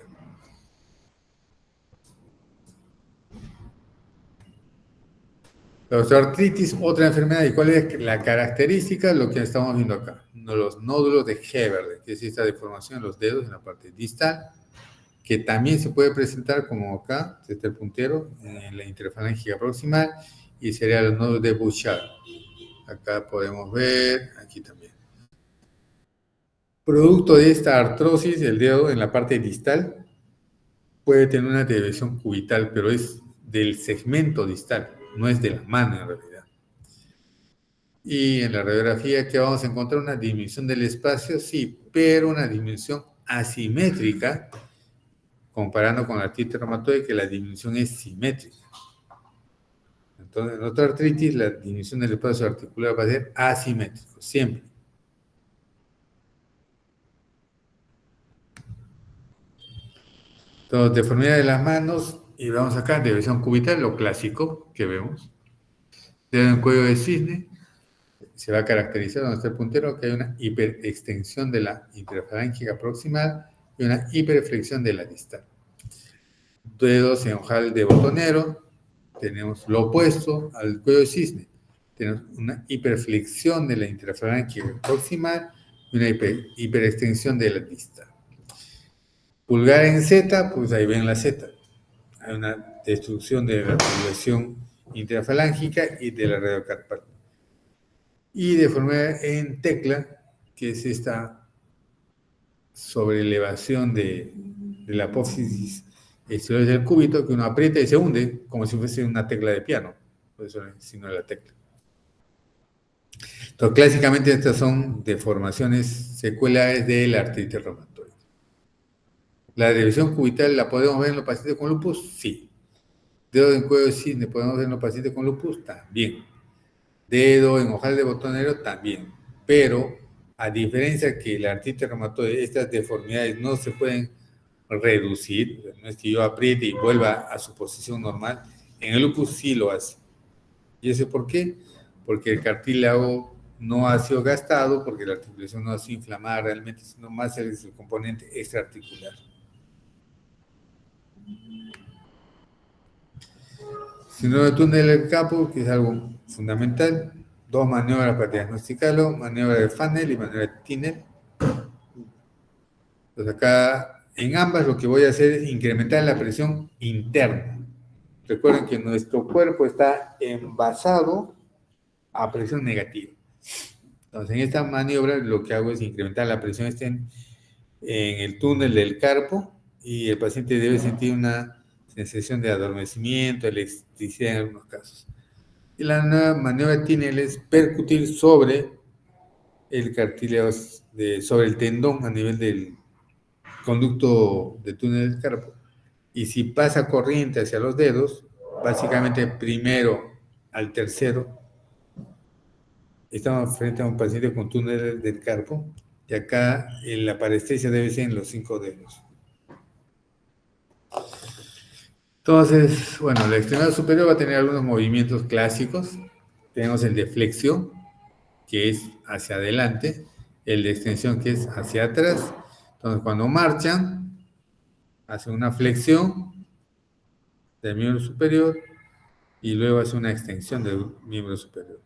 La osteoartritis, otra enfermedad. ¿Y cuál es la característica? Lo que estamos viendo acá. Los nódulos de Heberle, que es esta deformación en los dedos en la parte distal, que también se puede presentar como acá, desde el puntero, en la interfalángica proximal, y serían los nódulos de Bouchard. Acá podemos ver, aquí también. Producto de esta artrosis, el dedo en la parte distal puede tener una deviación cubital, pero es del segmento distal, no es de la mano en realidad. Y en la radiografía, ¿qué vamos a encontrar? Una disminución del espacio, sí, pero una disminución asimétrica, comparando con la artritis reumatoide, que la disminución es simétrica. Entonces, en otra artritis, la disminución del espacio articular va a ser asimétrico, siempre. Entonces, deformidad de las manos, y vamos acá, deviación cubital, lo clásico que vemos. Dedo en cuello de cisne, se va a caracterizar donde está el puntero, que hay una hiperextensión de la interfalángica proximal y una hiperflexión de la distal. Dedos en ojal de botonero, tenemos lo opuesto al cuello de cisne. Tenemos una hiperflexión de la interfalángica proximal y una hiperextensión de la distal. Pulgar en Z, pues ahí ven la Z. Hay una destrucción de la articulación interfalángica y de la radiocarpal. Y deformidad en tecla, que es esta sobreelevación de la apófisis exterior del cúbito, que uno aprieta y se hunde, como si fuese una tecla de piano. Por eso, si no es la tecla. Entonces, clásicamente estas son deformaciones seculares de la artritis reumatoide. ¿La deviación cubital la podemos ver en los pacientes con lupus? Sí. Dedo en cuello de cisne, ¿podemos ver en los pacientes con lupus? También. Dedo en ojal de botonero, también. Pero, a diferencia que la artritis reumatoide, estas deformidades no se pueden reducir, no es que yo apriete y vuelva a su posición normal, en el lupus sí lo hace. ¿Y eso por qué? Porque el cartílago no ha sido gastado, porque la articulación no ha sido inflamada realmente, sino más es el componente extraarticular. Síndrome de túnel del carpo, que es algo fundamental. Dos maniobras para diagnosticarlo, maniobra de Funnell y maniobra de Tinel. Entonces acá, en ambas lo que voy a hacer es incrementar la presión interna. Recuerden que nuestro cuerpo está envasado a presión negativa. Entonces, en esta maniobra lo que hago es incrementar la presión en el túnel del carpo y el paciente debe sentir una sensación de adormecimiento, electricidad en algunos casos. Y la nueva maniobra de Tinel es percutir sobre el cartílago, sobre el tendón a nivel del conducto de túnel del carpo. Y si pasa corriente hacia los dedos, básicamente primero al tercero, estamos frente a un paciente con túnel del carpo, y acá la parestesia debe ser en los 5 dedos. Entonces, bueno, la extremidad superior va a tener algunos movimientos clásicos. Tenemos el de flexión, que es hacia adelante, el de extensión, que es hacia atrás. Entonces, cuando marchan, hacen una flexión del miembro superior y luego hace una extensión del miembro superior.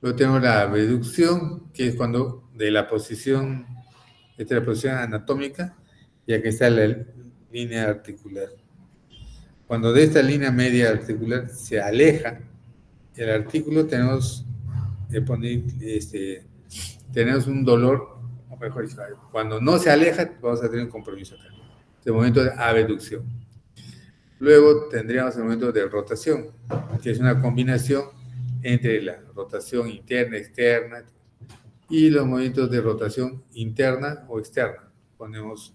Luego tenemos la abducción, que es cuando de la posición, esta es la posición anatómica, y aquí está la línea articular. Cuando de esta línea media articular se aleja el artículo, tenemos tenemos un dolor, o mejor dicho, cuando no se aleja, vamos a tener un compromiso acá. Es el momento de abducción. Luego tendríamos el momento de rotación, que es una combinación entre la rotación interna, externa, y los movimientos de rotación interna o externa. Ponemos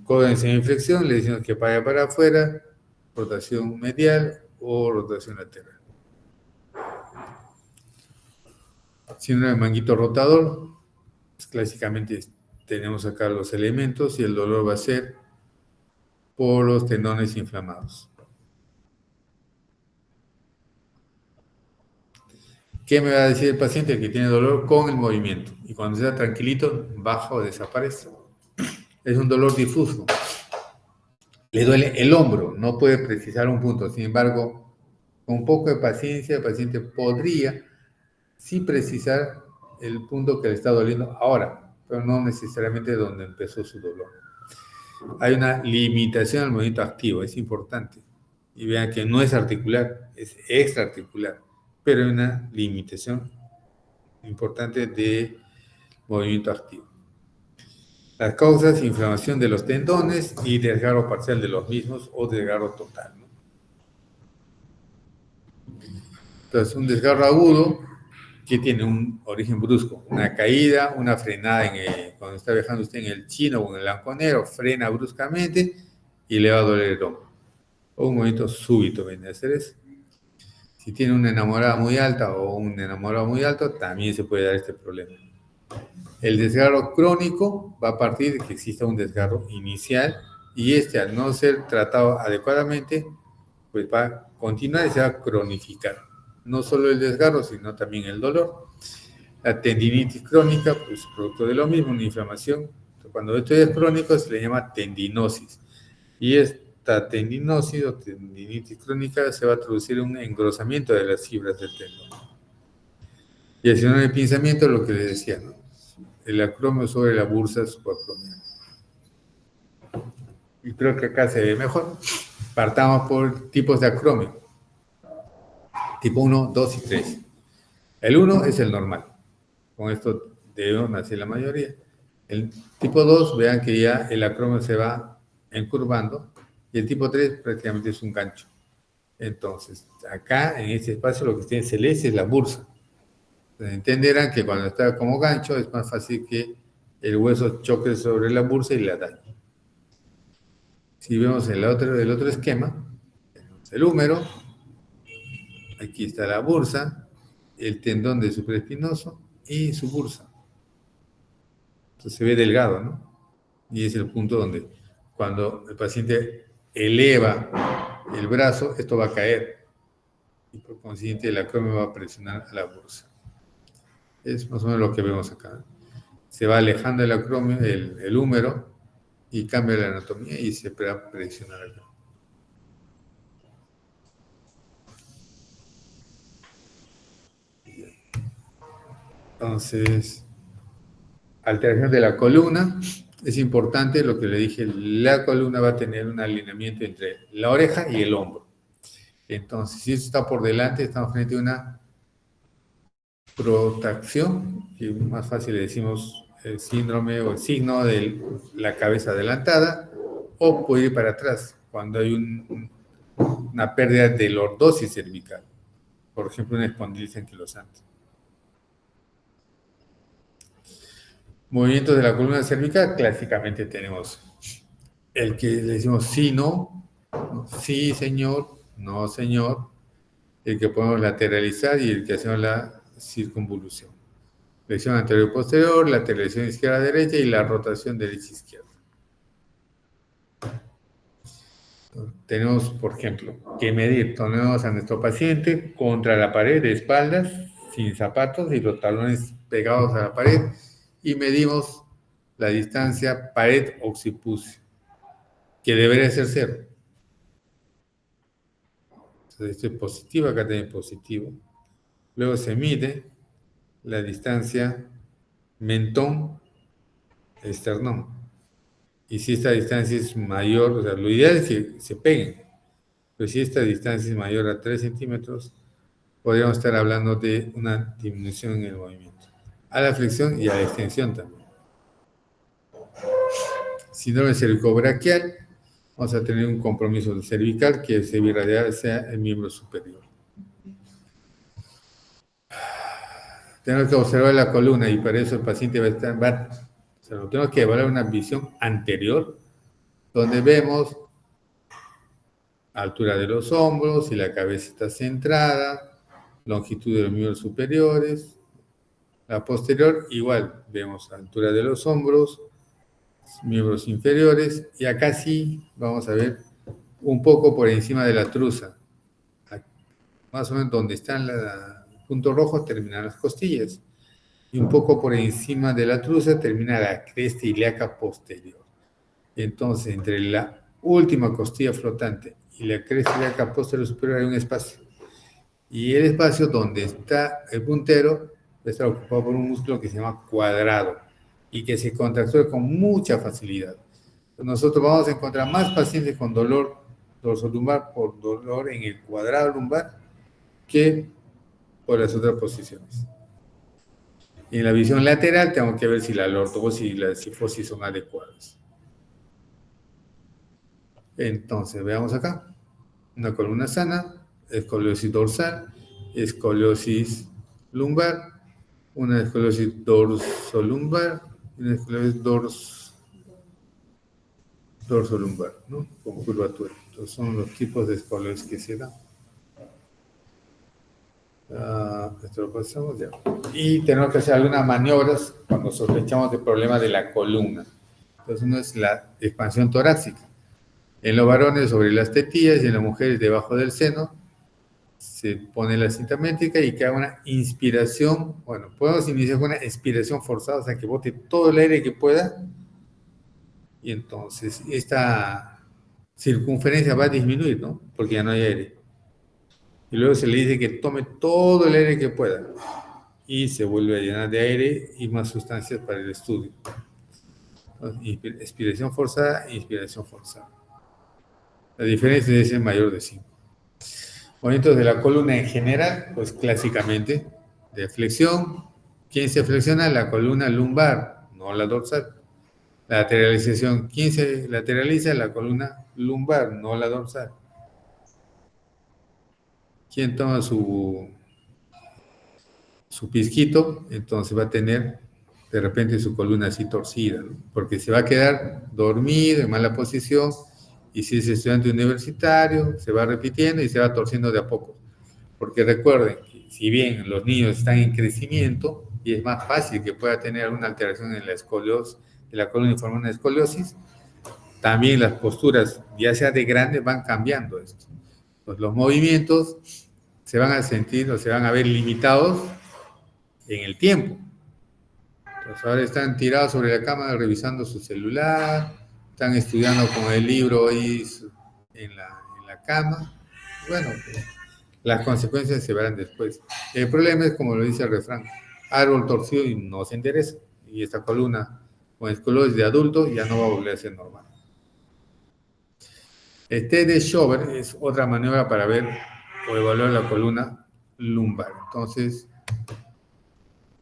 codo en semiflexión, le decimos que vaya para afuera, rotación medial o rotación lateral. Síndrome de manguito rotador, pues clásicamente tenemos acá los elementos y el dolor va a ser por los tendones inflamados. ¿Qué me va a decir el paciente? Que tiene dolor con el movimiento. Y cuando está tranquilito, baja o desaparece. Es un dolor difuso. Le duele el hombro, no puede precisar un punto. Sin embargo, Con un poco de paciencia, el paciente podría sí precisar el punto que le está doliendo ahora, pero no necesariamente donde empezó su dolor. Hay una limitación al movimiento activo, es importante. Y vean que no es articular, es extraarticular, pero hay una limitación importante de movimiento activo. Las causas, inflamación de los tendones y desgarro parcial de los mismos o desgarro total, ¿no? Entonces, un desgarro agudo que tiene un origen brusco, una caída, una frenada cuando está viajando usted en el chino o en el lanconero, frena bruscamente y le va a doler el hombro. O un movimiento súbito viene a ser eso. Si tiene una enamorada muy alta o un enamorado muy alto, también se puede dar este problema. El desgarro crónico va a partir de que exista un desgarro inicial y este, al no ser tratado adecuadamente, pues va a continuar y se va a cronificar. No solo el desgarro, sino también el dolor. La tendinitis crónica, pues producto de lo mismo, una inflamación. Cuando esto es crónico se le llama tendinosis. Y esta tendinosis o tendinitis crónica se va a producir un engrosamiento de las fibras del tendón. Y el síndrome de pinzamiento, lo que les decía, ¿no? El acromio sobre la bursa subacromial. Y creo que acá se ve mejor. Partamos por tipos de acromio. Tipo 1, 2 y 3. El 1 es el normal. Con esto debemos nacer la mayoría. El tipo 2, vean que ya el acromio se va encurvando. Y el tipo 3 prácticamente es un gancho. Entonces, acá en este espacio lo que tiene celeste es la bursa. Entonces, entenderán que cuando está como gancho es más fácil que el hueso choque sobre la bursa y la dañe. Si vemos el otro esquema, el húmero, aquí está la bursa, el tendón de supraespinoso y su bursa. Entonces se ve delgado, ¿no? Y es el punto donde cuando el paciente eleva el brazo, esto va a caer. Y por consiguiente el acromio va a presionar a la bursa. Es más o menos lo que vemos acá. Se va alejando el acromio, el húmero, y cambia la anatomía y se va a presionar acá. Entonces, alteración de la columna, es importante lo que le dije, la columna va a tener un alineamiento entre la oreja y el hombro. Entonces, si esto está por delante, estamos frente a una protracción, que más fácil le decimos el síndrome o el signo de la cabeza adelantada, o puede ir para atrás cuando hay una pérdida de lordosis cervical, por ejemplo, una espondilitis anquilosante. Movimientos de la columna cervical, clásicamente tenemos el que le decimos sí, no, sí, señor, no, señor, el que podemos lateralizar y el que hacemos la circunvolución. Flexión anterior-posterior, lateralización izquierda-derecha y la rotación derecha-izquierda. Tenemos, por ejemplo, que medir, ponemos a nuestro paciente contra la pared de espaldas, sin zapatos y los talones pegados a la pared, y medimos la distancia pared-occipucio, que debería ser 0. Entonces, esto es positivo, acá también positivo. Luego se mide la distancia mentón-esternón. Y si esta distancia es mayor, o sea, lo ideal es que se peguen, pero si esta distancia es mayor a 3 centímetros, podríamos estar hablando de una disminución en el movimiento, a la flexión y a la extensión también. Síndrome cervicobraquial, vamos a tener un compromiso cervical que el cervicranial sea el miembro superior. Tenemos que observar la columna y para eso el paciente va a estar, o sea, tenemos que evaluar una visión anterior, donde vemos altura de los hombros, si la cabeza está centrada, longitud de los miembros superiores. La posterior, igual, vemos altura de los hombros, miembros inferiores, y acá sí vamos a ver un poco por encima de la truza. Más o menos donde está el punto rojo terminan las costillas. Y un poco por encima de la truza termina la cresta ilíaca posterior. Entonces, entre la última costilla flotante y la cresta ilíaca posterior superior hay un espacio. Y el espacio donde está el puntero va a estar ocupado por un músculo que se llama cuadrado y que se contractura con mucha facilidad. Nosotros vamos a encontrar más pacientes con dolor dorsolumbar por dolor en el cuadrado lumbar que por las otras posiciones. En la visión lateral tengo que ver si la lordosis y la cifosis son adecuadas. Entonces, veamos acá. Una columna sana, escoliosis dorsal, escoliosis lumbar, una escoliosis dorsolumbar y una escoliosis dorsolumbar, ¿no? Con curvatura. Entonces, son los tipos de escoliosis que se dan. Esto lo pasamos ya. Y tenemos que hacer algunas maniobras cuando sospechamos de problemas de la columna. Entonces, uno es la expansión torácica. En los varones sobre las tetillas y en las mujeres debajo del seno se pone la cinta métrica y que haga una inspiración. Bueno, podemos iniciar con una expiración forzada, o sea, que bote todo el aire que pueda. Y entonces esta circunferencia va a disminuir, ¿no? Porque ya no hay aire. Y luego se le dice que tome todo el aire que pueda. Y se vuelve a llenar de aire y más sustancias para el estudio. Entonces, expiración forzada, inspiración forzada. La diferencia debe ser mayor de 5. Movimientos de la columna en general, pues clásicamente de flexión. ¿Quién se flexiona? La columna lumbar, no la dorsal. La lateralización. ¿Quién se lateraliza? La columna lumbar, no la dorsal. ¿Quién toma su pizquito? Entonces va a tener de repente su columna así torcida, ¿no? Porque se va a quedar dormido en mala posición. Y si es estudiante universitario, se va repitiendo y se va torciendo de a poco. Porque recuerden que si bien los niños están en crecimiento y es más fácil que pueda tener alguna alteración en la escoliosis, de la columna y formar una escoliosis, también las posturas, ya sea de grande, van cambiando esto. Pues los movimientos se van a sentir o se van a ver limitados en el tiempo. Entonces ahora están tirados sobre la cama revisando su celular, están estudiando con el libro ahí en la cama. Bueno, pues, las consecuencias se verán después. El problema es, como lo dice el refrán, árbol torcido y no se endereza. Y esta columna con escoliosis de adulto ya no va a volver a ser normal. El test de Schober es otra maniobra para ver o evaluar la columna lumbar. Entonces,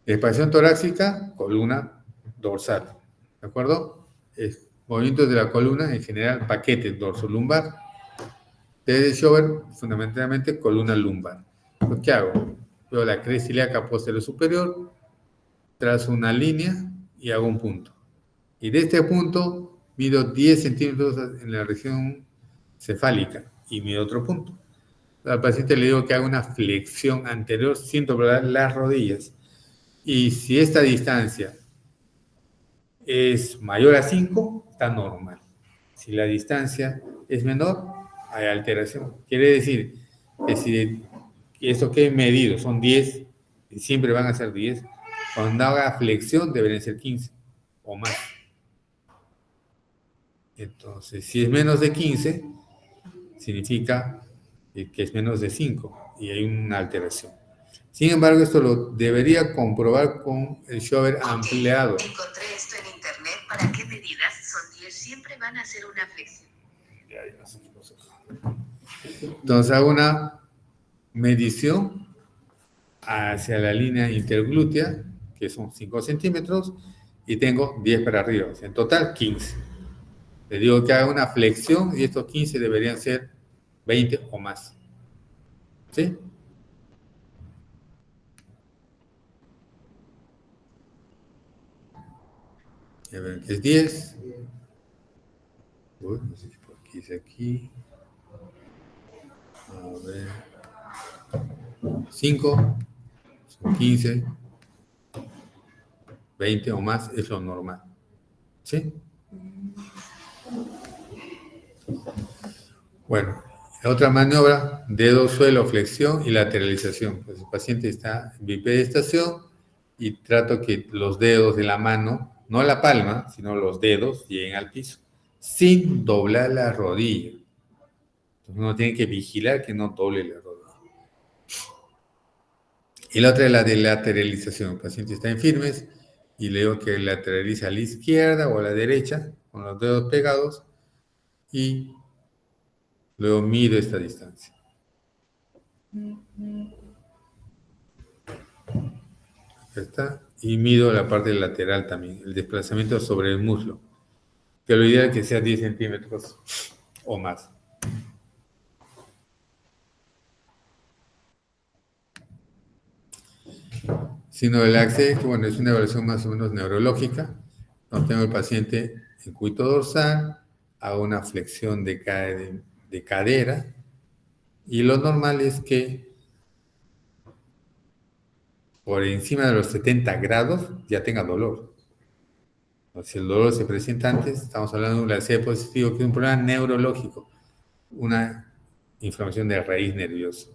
expansión torácica, columna dorsal. ¿De acuerdo? Movimientos de la columna, en general, paquete dorso-lumbar. Test de Schober, fundamentalmente, columna lumbar. ¿Qué hago? Veo la cresta ilíaca posterior superior, trazo una línea y hago un punto. Y de este punto mido 10 centímetros en la región cefálica y mido otro punto. Al paciente le digo que haga una flexión anterior sin doblar las rodillas. Y si esta distancia es mayor a 5, está normal. Si la distancia es menor, hay alteración. Quiere decir que si esto que he medido son 10, y siempre van a ser 10, cuando haga flexión deberían ser 15 o más. Entonces, si es menos de 15, significa que es menos de 5 y hay una alteración. Sin embargo, esto lo debería comprobar con el Schober ampliado. Encontré esto en internet. ¿Para qué medidas? Son 10, siempre van a hacer una flexión. Entonces hago una medición hacia la línea interglútea, que son 5 centímetros, y tengo 10 para arriba. O sea, en total, 15. Le digo que haga una flexión y estos 15 deberían ser 20 o más. ¿Sí? Ya ven que es 10. Uy, no sé si por aquí es aquí. A ver. 5, son 15, 20 o más es lo normal. ¿Sí? Bueno, la otra maniobra, dedo, suelo, flexión y lateralización. Pues el paciente está en bipedestación y trato que los dedos de la mano, no la palma, sino los dedos, lleguen al piso, sin doblar la rodilla. Entonces uno tiene que vigilar que no doble la rodilla. Y la otra es la de lateralización. El paciente está en firmes y le digo que lateraliza a la izquierda o a la derecha con los dedos pegados y luego mido esta distancia. Ya está. Y mido la parte lateral también, el desplazamiento sobre el muslo. Que lo ideal es que sea 10 centímetros o más. Sino el acceso, bueno, es una evaluación más o menos neurológica. No tengo el paciente en cuito dorsal, hago una flexión de cadera y lo normal es que por encima de los 70 grados ya tenga dolor. O si el dolor se presenta antes, estamos hablando de un LACE positivo, que es un problema neurológico, una inflamación de raíz nerviosa.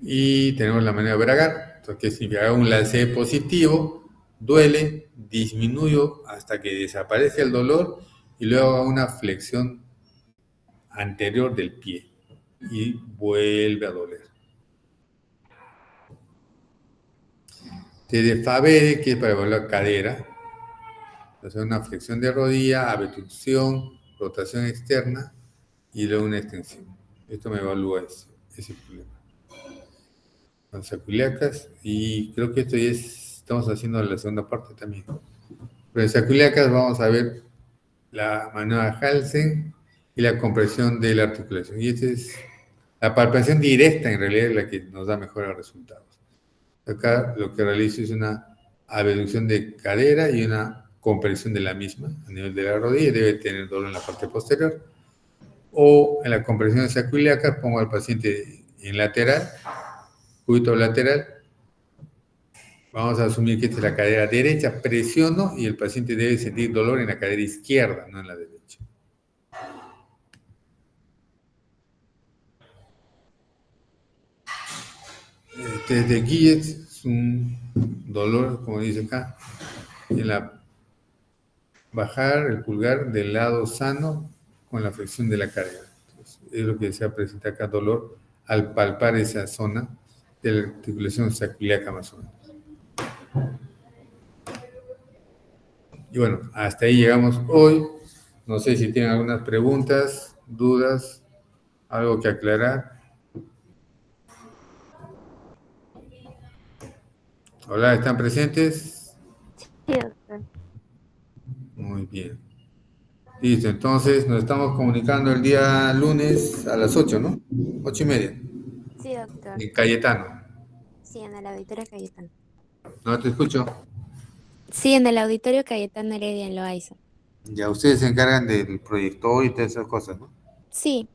Y tenemos la manera de Bragg. Entonces, si hago un LACE positivo, duele, disminuyo hasta que desaparece el dolor y luego hago una flexión anterior del pie y vuelve a doler. De Favere, que es para evaluar cadera, hacer una flexión de rodilla, abducción, rotación externa y luego una extensión. Esto me evalúa ese problema. Con saciliacas, y creo que esto ya estamos haciendo la segunda parte también. Pero en saciliacas vamos a ver la maniobra Halsen y la compresión de la articulación. Y esta es la palpación directa, en realidad, es la que nos da mejores resultados. Acá lo que realizo es una abducción de cadera y una compresión de la misma a nivel de la rodilla, y debe tener dolor en la parte posterior. O en la compresión sacroiliaca pongo al paciente en lateral, cúbito lateral. Vamos a asumir que esta es la cadera derecha, presiono y el paciente debe sentir dolor en la cadera izquierda, no en la derecha. Desde Guillet es un dolor, como dice acá, en la bajar el pulgar del lado sano con la flexión de la cadera. Entonces, es lo que se presenta acá, dolor al palpar esa zona de la articulación sacroiliaca más o menos. Y bueno, hasta ahí llegamos hoy. No sé si tienen algunas preguntas, dudas, algo que aclarar. Hola, ¿están presentes? Sí, doctor. Muy bien. Listo, entonces nos estamos comunicando el día lunes a las 8, ¿no? 8:30. Sí, doctor. En Cayetano. Sí, en el auditorio Cayetano. No te escucho. Sí, en el auditorio Cayetano Heredia en Loaiza. Ya ustedes se encargan del proyector y todas esas cosas, ¿no? Sí.